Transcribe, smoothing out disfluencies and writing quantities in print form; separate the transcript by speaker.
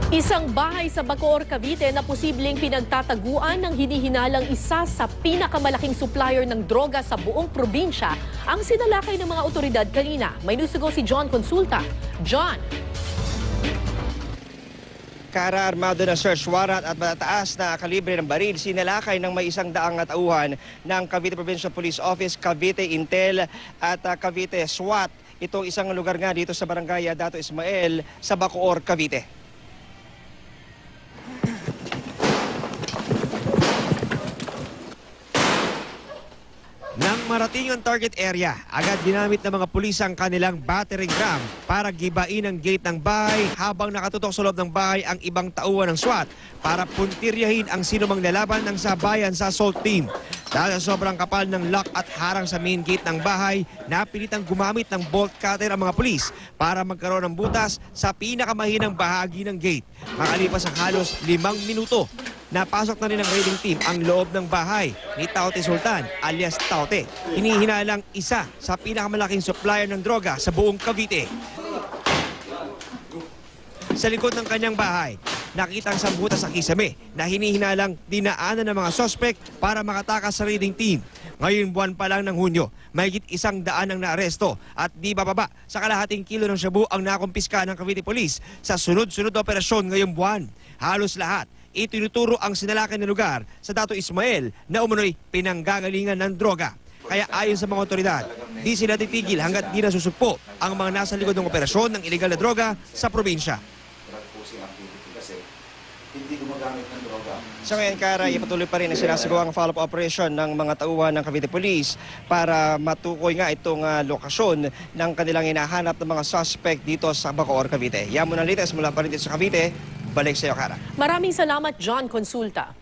Speaker 1: Isang bahay sa Bacoor, Cavite na posibleng pinagtataguan ng hinihinalang isa sa pinakamalaking supplier ng droga sa buong probinsya ang sinalakay ng mga otoridad kanina. May nusugo si John Consulta. John!
Speaker 2: Kara, armado na search warrant at matataas na kalibre ng baril, sinalakay ng may 100 tauhan ng Cavite Provincial Police Office, Cavite Intel at Cavite SWAT. Itong isang lugar nga dito sa Barangay Dato Ismael sa Bacoor, Cavite. Nang marating ang target area, agad ginamit ng mga pulis ang kanilang battering ram para gibain ang gate ng bahay habang nakatutok sa loob ng bahay ang ibang tauhan ng SWAT para puntiryahin ang sinumang lalaban ng sabayan sa assault team. Dahil sa sobrang kapal ng lock at harang sa main gate ng bahay, napilitang gumamit ng bolt cutter ang mga pulis para magkaroon ng butas sa pinakamahinang bahagi ng gate. Makalipas ang halos 5 minuto, napasok na rin ng raiding team ang loob ng bahay ni Taote Sultan alias Taote. Hinihinalang isa sa pinakamalaking supplier ng droga sa buong Cavite. Sa likod ng kanyang bahay, nakita ang sambutas sa kisame na hinihinalang dinaanan ng mga sospek para makatakas sa raiding team. Ngayon buwan pa lang ng Hunyo, mahigit 100 ang naaresto at di bababa sa kalahating kilo ng shabu ang nakumpiska ng Cavite Police sa sunod-sunod na operasyon ngayong buwan. Halos lahat itinuturo ang sinalakay na lugar sa Dato Ismael na umunoy pinanggagalingan ng droga. Kaya ayon sa mga otoridad, di sila titigil hanggat di nasusugpo ang mga nasa likod ng operasyon ng iligal na droga sa probinsya. Sa ngayon, Kara, ipatuloy pa rin ang sinasagawang follow-up operation ng mga tauhan ng Cavite Police para matukoy nga itong lokasyon ng kanilang hinahanap ng mga suspect dito sa Bacoor, Cavite. Yan muna latest mula pa rin dito sa Cavite. Balik sa iyo, Kara.
Speaker 1: Maraming salamat, John Consulta.